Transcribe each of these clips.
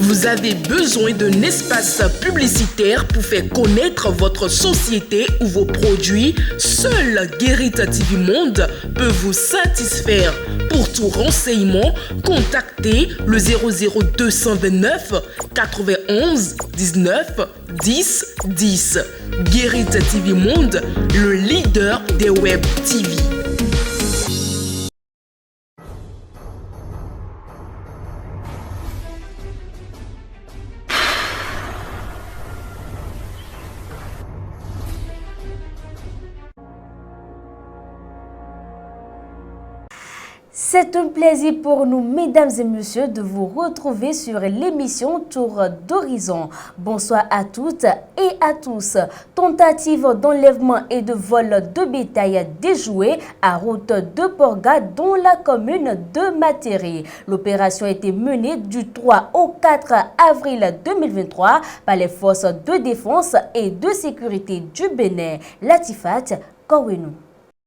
Vous avez besoin d'un espace publicitaire pour faire connaître votre société ou vos produits? Seul Guérit TV Monde peut vous satisfaire. Pour tout renseignement, contactez le 00229 91 19 10 10. Guérit TV Monde, le leader des web TV. C'est un plaisir pour nous, mesdames et messieurs, de vous retrouver sur l'émission Tour d'Horizon. Bonsoir à toutes et à tous. Tentative d'enlèvement et de vol de bétail déjouée à route de Porga dans la commune de Matéri. L'opération a été menée du 3 au 4 avril 2023 par les forces de défense et de sécurité du Bénin. Latifat Kouenou.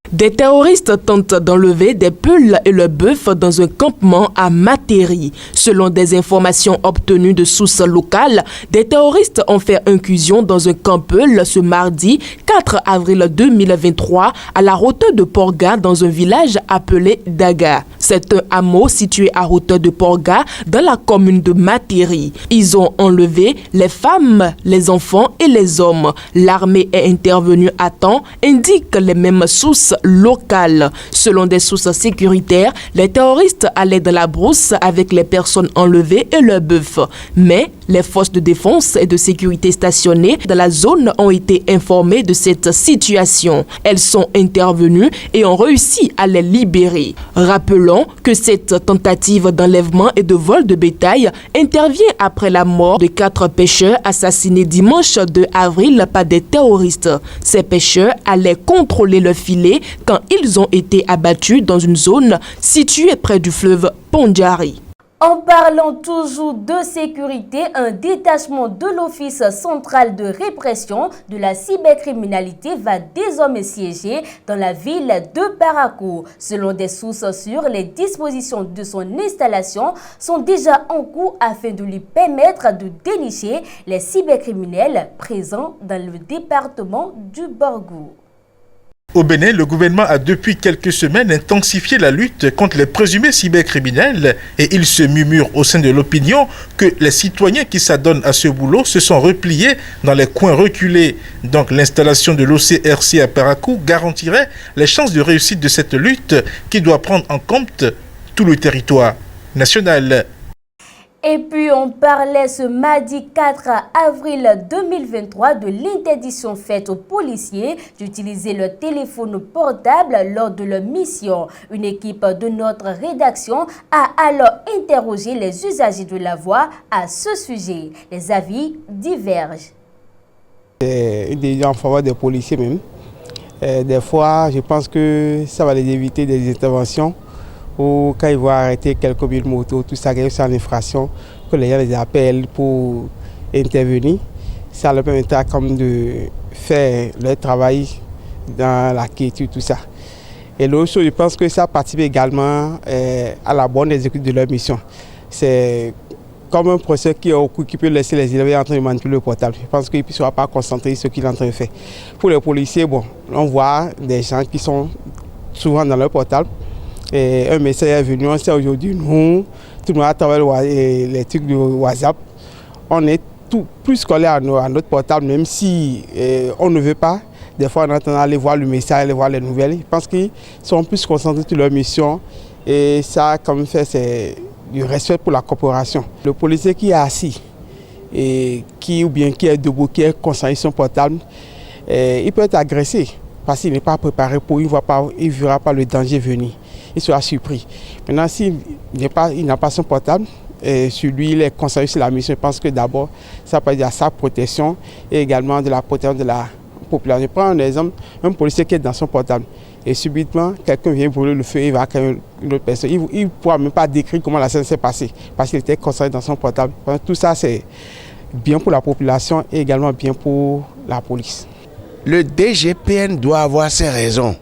Des terroristes tentent d'enlever des poules et le bœuf dans un campement à Matéri. Selon des informations obtenues de sources locales, des terroristes ont fait incursion dans un campement ce mardi 4 avril 2023 à la hauteur de Porga dans un village appelé Daga. C'est un hameau situé à hauteur de Porga dans la commune de Matéri. Ils ont enlevé les femmes, les enfants et les hommes. L'armée est intervenue à temps, indiquent les mêmes sources locales. Selon des sources sécuritaires, les terroristes allaient dans la brousse avec les personnes enlevées et leurs bœufs. Mais les forces de défense et de sécurité stationnées dans la zone ont été informées de cette situation. Elles sont intervenues et ont réussi à les libérer. Rappelons que cette tentative d'enlèvement et de vol de bétail intervient après la mort de 4 pêcheurs assassinés dimanche 2 avril par des terroristes. Ces pêcheurs allaient contrôler le filet quand ils ont été abattus dans une zone située près du fleuve Pondjari. En parlant toujours de sécurité, un détachement de l'Office central de répression de la cybercriminalité va désormais siéger dans la ville de Parakou. Selon des sources sûres, les dispositions de son installation sont déjà en cours afin de lui permettre de dénicher les cybercriminels présents dans le département du Borgou. Au Bénin, le gouvernement a depuis quelques semaines intensifié la lutte contre les présumés cybercriminels et il se murmure au sein de l'opinion que les citoyens qui s'adonnent à ce boulot se sont repliés dans les coins reculés. Donc l'installation de l'OCRC à Parakou garantirait les chances de réussite de cette lutte qui doit prendre en compte tout le territoire national. Et puis on parlait ce mardi 4 avril 2023 de l'interdiction faite aux policiers d'utiliser leur téléphone portable lors de leur mission. Une équipe de notre rédaction a alors interrogé les usagers de la voie à ce sujet. Les avis divergent. C'est une décision en faveur des policiers même. Des fois, je pense que ça va les éviter des interventions. Ou quand ils vont arrêter quelques mille motos, tout ça, c'est en infraction, que les gens les appellent pour intervenir. Ça leur permettra comme de faire leur travail dans la quiétude, tout ça. Et l'autre chose, je pense que ça participe également à la bonne exécution de leur mission. C'est comme un procès qui peut laisser les élèves en train de manipuler le portable. Je pense qu'ils ne seront pas concentrés sur ce qu'ils sont en train de faire. Pour les policiers, bon, on voit des gens qui sont souvent dans leur portable. Et un message est venu, on sait aujourd'hui, nous, tout le monde à travers les trucs de WhatsApp, on est plus collé à notre portable, même si on ne veut pas. Des fois, on entend aller voir le message, aller voir les nouvelles. Je pense qu'ils sont plus concentrés sur leur mission et ça, comme fait, c'est du respect pour la corporation. Le policier qui est assis, et qui est debout, qui est concentré sur son portable, il peut être agressé parce qu'il n'est pas préparé pour, il ne verra pas le danger venir. Il sera surpris. Maintenant, s'il n'a pas son portable, sur lui, il est concentré sur la mission. Je pense que d'abord, ça peut être à sa protection et également de la protection de la population. Je prends un exemple, un policier qui est dans son portable et subitement, quelqu'un vient brûler le feu, il va à une autre personne. Il ne pourra même pas décrire comment la scène s'est passée parce qu'il était concentré dans son portable. Tout ça, c'est bien pour la population et également bien pour la police. Le DGPN doit avoir ses raisons.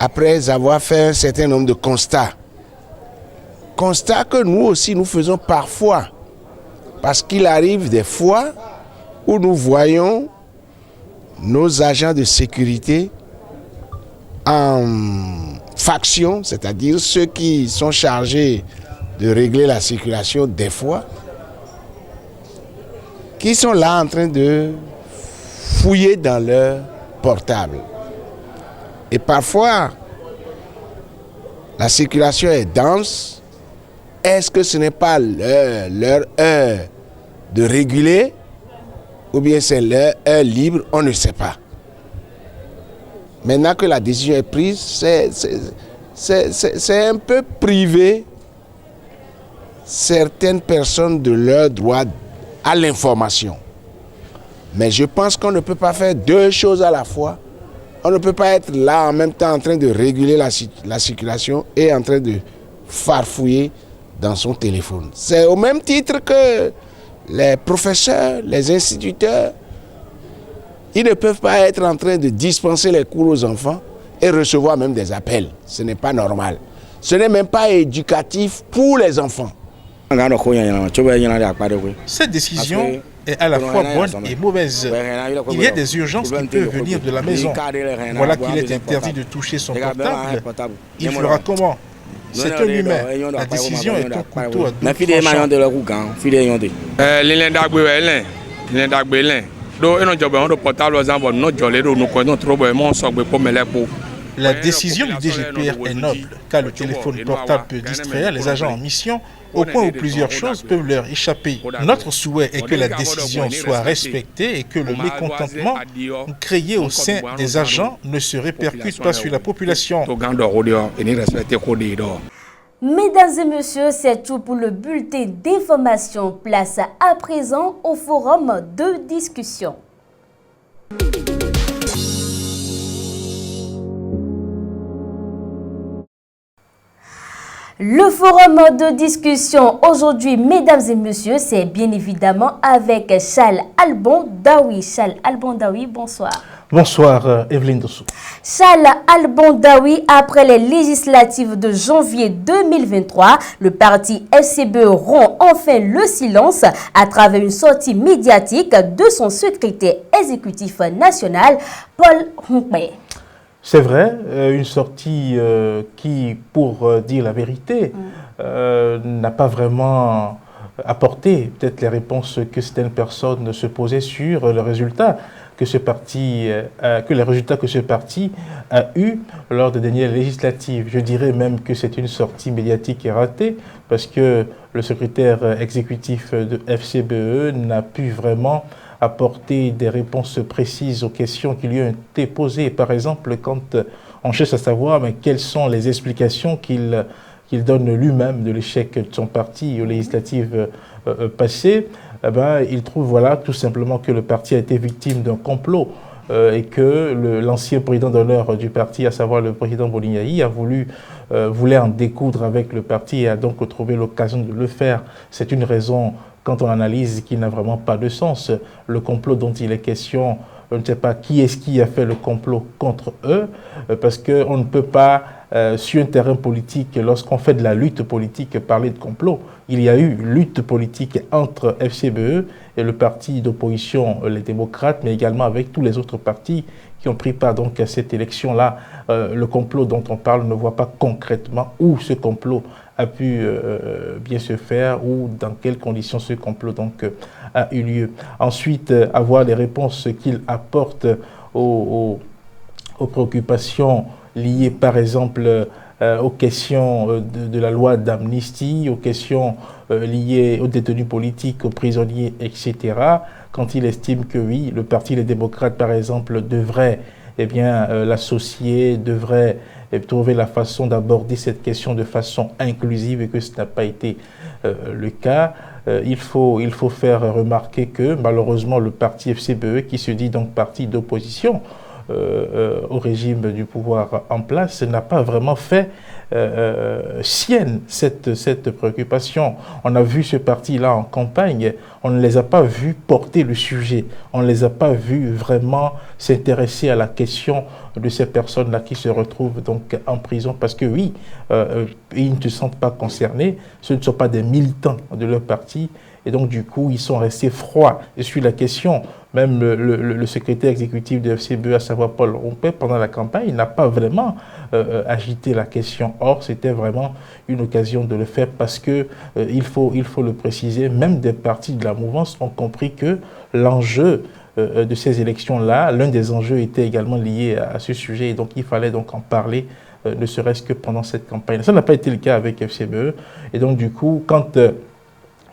Après avoir fait un certain nombre de constats. Constats que nous aussi nous faisons parfois Parce qu'il arrive des fois où nous voyons nos agents de sécurité en faction, c'est-à-dire ceux qui sont chargés de régler la circulation des fois, qui sont là en train de fouiller dans leur portable. Et parfois, la circulation est dense. Est-ce que ce n'est pas leur heure de réguler ou bien c'est leur heure libre? On ne sait pas. Maintenant que la décision est prise, c'est un peu privé certaines personnes de leur droit à l'information. Mais je pense qu'on ne peut pas faire deux choses à la fois. On ne peut pas être là en même temps en train de réguler la circulation et en train de farfouiller dans son téléphone. C'est au même titre que les professeurs, les instituteurs, ils ne peuvent pas être en train de dispenser les cours aux enfants et recevoir même des appels. Ce n'est pas normal. Ce n'est même pas éducatif pour les enfants. Cette décision est à la fois bonne et mauvaise. Il y a des urgences qui peuvent venir de la maison. Voilà qu'il est interdit de toucher son portable. Il fera comment? C'est un humain. La décision est un couteau à double tranchant. La décision du DGPR est noble, car le téléphone portable peut distraire les agents en mission au point où plusieurs choses peuvent leur échapper. Notre souhait est que la décision soit respectée et que le mécontentement créé au sein des agents ne se répercute pas sur la population. Mesdames et messieurs, c'est tout pour le bulletin d'information. Place à présent au forum de discussion. Le forum de discussion aujourd'hui, mesdames et messieurs, c'est bien évidemment avec Charles Albon Daoui. Charles Albon Daoui, bonsoir. Bonsoir, Evelyne Dossou. Charles Albon Daoui, après les législatives de janvier 2023, le parti FCBE rompt enfin le silence à travers une sortie médiatique de son secrétaire exécutif national, Paul Hunkmé. C'est vrai, une sortie qui, pour dire la vérité, n'a pas vraiment apporté peut-être les réponses que certaines personnes se posaient sur le résultat que ce parti, les résultats que ce parti a eu lors des dernières législatives. Je dirais même que c'est une sortie médiatique et ratée parce que le secrétaire exécutif de FCBE n'a pu vraiment apporter des réponses précises aux questions qui lui ont été posées. Par exemple, quand on cherche à savoir mais quelles sont les explications qu'il donne lui-même de l'échec de son parti aux législatives passées, eh ben, il trouve voilà, tout simplement que le parti a été victime d'un complot et que l'ancien président d'honneur du parti, à savoir le président Bolignaï, voulait en découdre avec le parti et a donc trouvé l'occasion de le faire. C'est une raison, quand on analyse, qui n'a vraiment pas de sens. Le complot dont il est question, je ne sais pas qui est-ce qui a fait le complot contre eux, parce qu'on ne peut pas, sur un terrain politique, lorsqu'on fait de la lutte politique, parler de complot. Il y a eu lutte politique entre FCBE et le parti d'opposition, les démocrates, mais également avec tous les autres partis qui ont pris part donc à cette élection-là. Le complot dont on parle ne voit pas concrètement où ce complot a pu bien se faire ou dans quelles conditions ce complot donc a eu lieu. Ensuite, avoir les réponses qu'il apporte aux préoccupations liées par exemple aux questions de la loi d'amnistie, aux questions liées aux détenus politiques, aux prisonniers, etc. Quand il estime que oui, le parti Les Démocrates par exemple devrait l'associer, devrait trouver la façon d'aborder cette question de façon inclusive et que ce n'a pas été le cas. Il faut faire remarquer que malheureusement le parti FCBE, qui se dit donc parti d'opposition au régime du pouvoir en place, n'a pas vraiment fait sienne cette préoccupation. On a vu ce parti-là en campagne, on ne les a pas vus porter le sujet, on ne les a pas vus vraiment s'intéresser à la question de ces personnes-là qui se retrouvent donc en prison parce que oui, ils ne se sentent pas concernés, ce ne sont pas des militants de leur parti Et donc, du coup, ils sont restés froids sur la question. Même le secrétaire exécutif de FCBE, à savoir Paul Rompé, pendant la campagne, il n'a pas vraiment agité la question. Or, c'était vraiment une occasion de le faire parce que, il faut le préciser, même des partis de la mouvance ont compris que l'enjeu de ces élections-là, l'un des enjeux était également lié à ce sujet. Et donc, il fallait donc en parler, ne serait-ce que pendant cette campagne. Ça n'a pas été le cas avec FCBE. Et donc, du coup, quand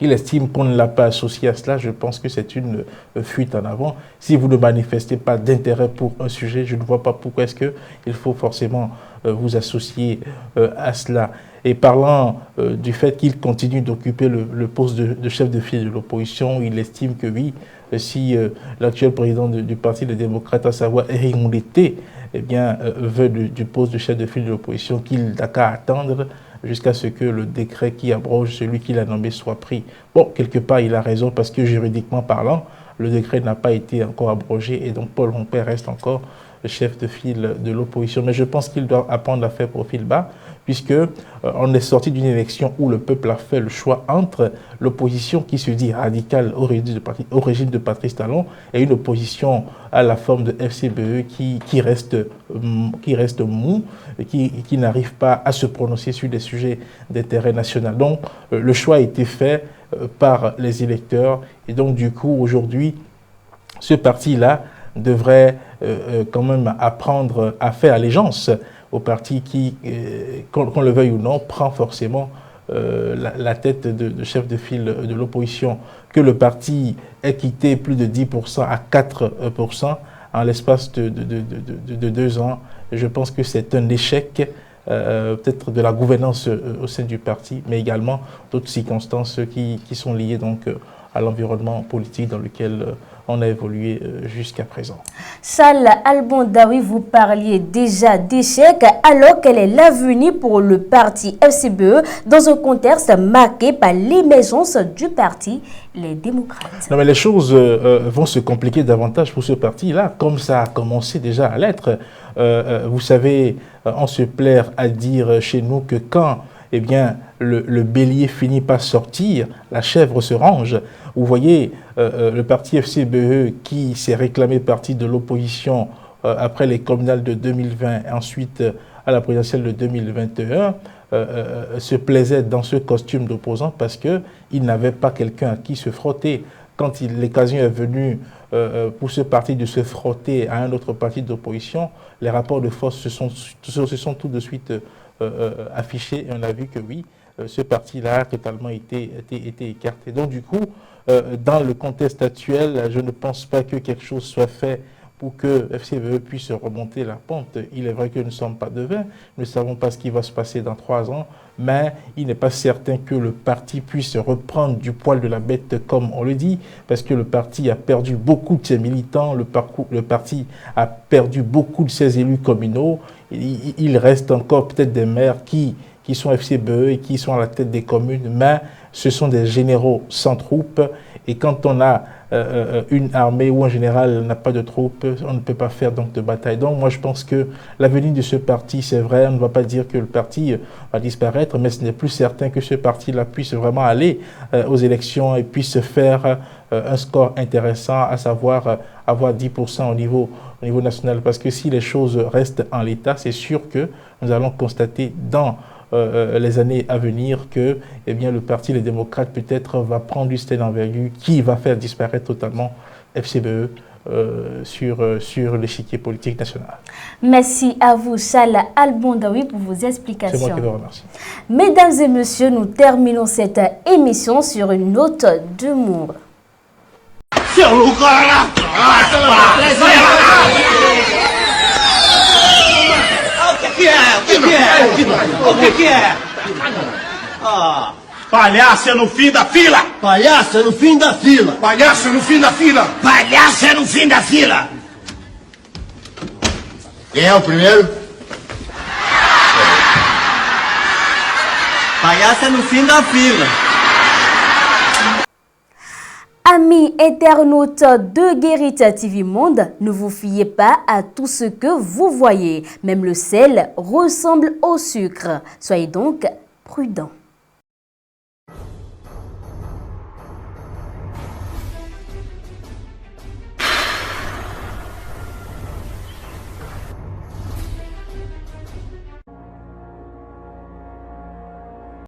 il estime qu'on ne l'a pas associé à cela, je pense que c'est une fuite en avant. Si vous ne manifestez pas d'intérêt pour un sujet, je ne vois pas pourquoi est-ce qu'il faut forcément vous associer à cela. Et parlant du fait qu'il continue d'occuper le poste de chef de file de l'opposition, il estime que oui, si l'actuel président du Parti des démocrates, à savoir Éric Mouleté, eh bien, veut du poste de chef de file de l'opposition, qu'il n'a qu'à attendre jusqu'à ce que le décret qui abroge celui qu'il a nommé soit pris. Bon, quelque part, il a raison parce que juridiquement parlant, le décret n'a pas été encore abrogé et donc Paul Rompé reste encore le chef de file de l'opposition. Mais je pense qu'il doit apprendre à faire profil bas puisque on est sorti d'une élection où le peuple a fait le choix entre l'opposition qui se dit radicale au régime de Patrice Talon et une opposition à la forme de FCBE qui reste mou, qui n'arrive pas à se prononcer sur des sujets d'intérêt national. Donc le choix a été fait par les électeurs et donc du coup aujourd'hui ce parti-là devrait quand même apprendre à faire allégeance au parti qui, qu'on le veuille ou non, prend forcément la tête de chef de file de l'opposition. Que le parti ait quitté plus de 10% à 4% en l'espace de 2 ans, je pense que c'est un échec peut-être de la gouvernance au sein du parti, mais également d'autres circonstances qui sont liées donc à l'environnement politique dans lequel on a évolué jusqu'à présent. Charles Albondaoui, vous parliez déjà d'échec, alors quel est l'avenir pour le parti FCBE dans un contexte marqué par l'émergence du parti Les Démocrates? Non, mais les choses vont se compliquer davantage pour ce parti-là, comme ça a commencé déjà à l'être. Vous savez, on se plaire à dire chez nous que quand eh bien, le bélier finit par sortir, la chèvre se range. Vous voyez, le parti FCBE qui s'est réclamé parti de l'opposition après les communales de 2020 et ensuite à la présidentielle de 2021, se plaisait dans ce costume d'opposant parce qu'il n'avait pas quelqu'un à qui se frotter. Quand l'occasion est venue pour ce parti de se frotter à un autre parti d'opposition, les rapports de force se sont tout de suite affichés et on a vu que oui, ce parti-là a totalement été écarté. Donc du coup, dans le contexte actuel, je ne pense pas que quelque chose soit fait pour que FCBE puisse remonter la pente. Il est vrai que nous ne sommes pas devins, nous ne savons pas ce qui va se passer dans 3 ans, mais il n'est pas certain que le parti puisse reprendre du poil de la bête comme on le dit, parce que le parti a perdu beaucoup de ses militants, le parti a perdu beaucoup de ses élus communaux, il reste encore peut-être des maires qui sont FCBE et qui sont à la tête des communes, mais ce sont des généraux sans troupes. Et quand on a une armée où en général n'a pas de troupes, on ne peut pas faire donc de bataille. Donc moi je pense que l'avenir de ce parti, c'est vrai, on ne va pas dire que le parti va disparaître, mais ce n'est plus certain que ce parti-là puisse vraiment aller aux élections et puisse faire un score intéressant, à savoir avoir 10% au niveau national. Parce que si les choses restent en l'état, c'est sûr que nous allons constater dans les années à venir que eh bien, le parti Les Démocrates peut-être va prendre une certaine envergure qui va faire disparaître totalement FCBE sur l'échiquier politique national. Merci à vous, Charles Albondaoui, pour vos explications. C'est moi qui vous remercie. Mesdames et messieurs, nous terminons cette émission sur une note d'humour. O que é? Ah, palhaço é no fim da fila! Palhaço é no fim da fila! Palhaço é no fim da fila! Palhaço é no fim da fila! Quem é o primeiro? Palhaço é no fim da fila! Amis internautes de Guérite TV Monde, ne vous fiez pas à tout ce que vous voyez. Même le sel ressemble au sucre. Soyez donc prudents.